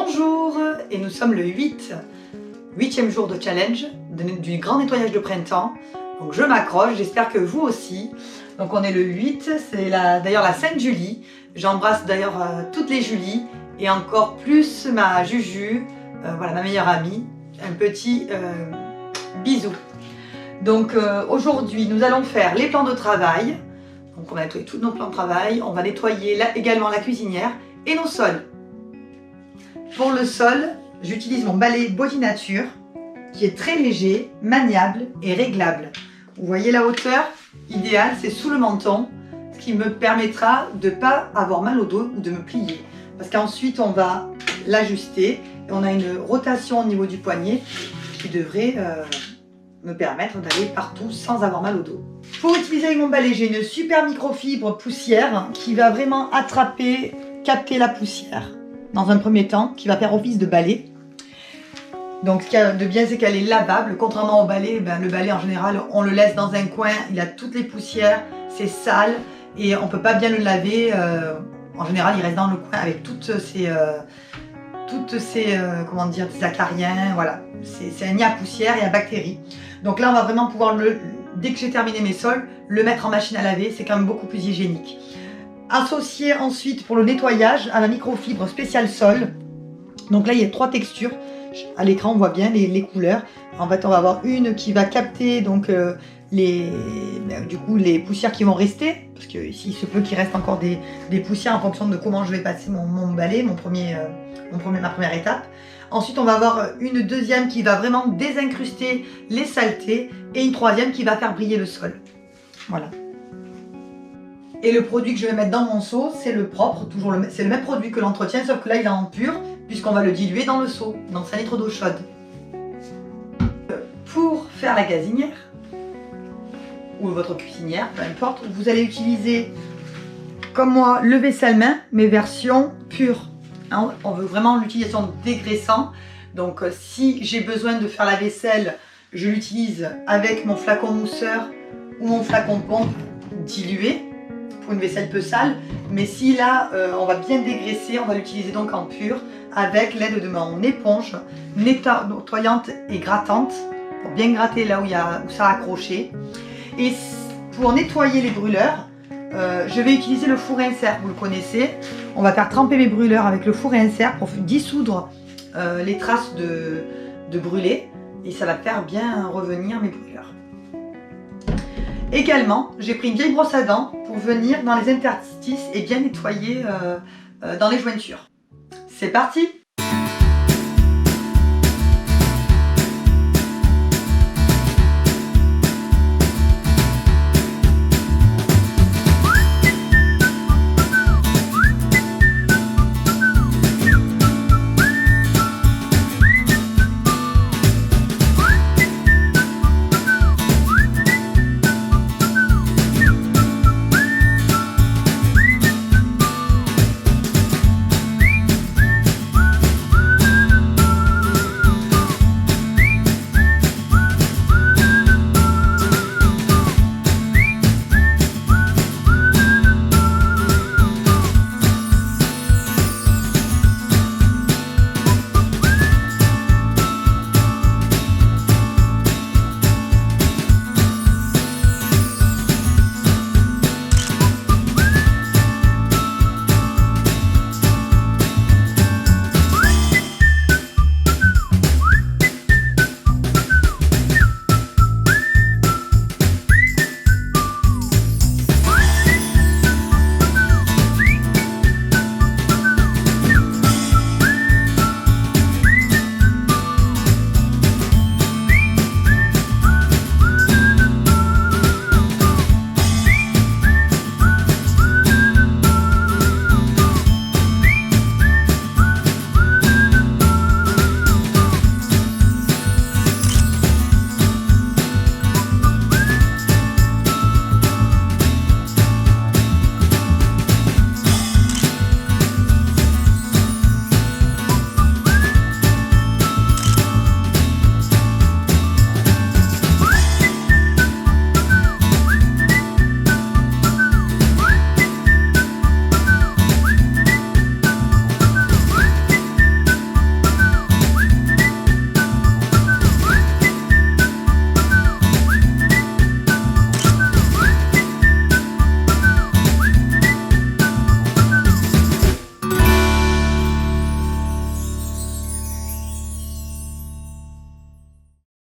Bonjour, et nous sommes le 8e jour de challenge du grand nettoyage de printemps. Donc je m'accroche, j'espère que vous aussi. Donc on est le 8, c'est d'ailleurs la Sainte Julie. J'embrasse d'ailleurs toutes les Julies et encore plus ma Juju, voilà, ma meilleure amie. Un petit bisou. Donc aujourd'hui nous allons faire les plans de travail. Donc on va nettoyer tous nos plans de travail. On va nettoyer également la cuisinière et nos sols. Pour le sol, j'utilise mon balai Body Nature qui est très léger, maniable et réglable. Vous voyez la hauteur idéale, c'est sous le menton, ce qui me permettra de ne pas avoir mal au dos ou de me plier. Parce qu'ensuite on va l'ajuster et on a une rotation au niveau du poignet qui devrait me permettre d'aller partout sans avoir mal au dos. Pour utiliser avec mon balai, j'ai une super microfibre poussière qui va vraiment capter la poussière dans un premier temps, qui va faire office de balai. Donc ce qu'il y a de bien, c'est qu'elle est lavable. Contrairement au balai, le balai en général, on le laisse dans un coin, il a toutes les poussières, c'est sale et on ne peut pas bien le laver. En général, il reste dans le coin avec toutes ces comment dire, des acariens, voilà. C'est un nid à poussière et à bactéries. Donc là, on va vraiment pouvoir, dès que j'ai terminé mes sols, le mettre en machine à laver. C'est quand même beaucoup plus hygiénique. Associé ensuite pour le nettoyage à la microfibre spéciale sol. Donc là, il y a 3 textures. À l'écran, on voit bien les couleurs. En fait, on va avoir une qui va capter donc les poussières qui vont rester, parce que s'il se peut qu'il reste encore des poussières en fonction de comment je vais passer mon balai, ma première étape. Ensuite, on va avoir une deuxième qui va vraiment désincruster les saletés et une troisième qui va faire briller le sol. Voilà. Et le produit que je vais mettre dans mon seau, c'est le propre, c'est le même produit que l'entretien, sauf que là, il est en pur, puisqu'on va le diluer dans le seau, dans 5 litres d'eau chaude. Pour faire la gazinière, ou votre cuisinière, peu importe, vous allez utiliser, comme moi, le vaisselle-main, mais version pure. Hein, on veut vraiment l'utilisation dégraissant. Donc si j'ai besoin de faire la vaisselle, je l'utilise avec mon flacon mousseur ou mon flacon pompe dilué pour une vaisselle peu sale. Mais si là, on va bien dégraisser, on va l'utiliser donc en pur avec l'aide de mon éponge nettoyante et grattante pour bien gratter là où ça a accroché. Et pour nettoyer les brûleurs, je vais utiliser le four à insert, vous le connaissez. On va faire tremper mes brûleurs avec le four à insert pour dissoudre les traces de brûlé et ça va faire bien revenir mes brûleurs. Également, j'ai pris une vieille brosse à dents pour venir dans les interstices et bien nettoyer dans les jointures. C'est parti!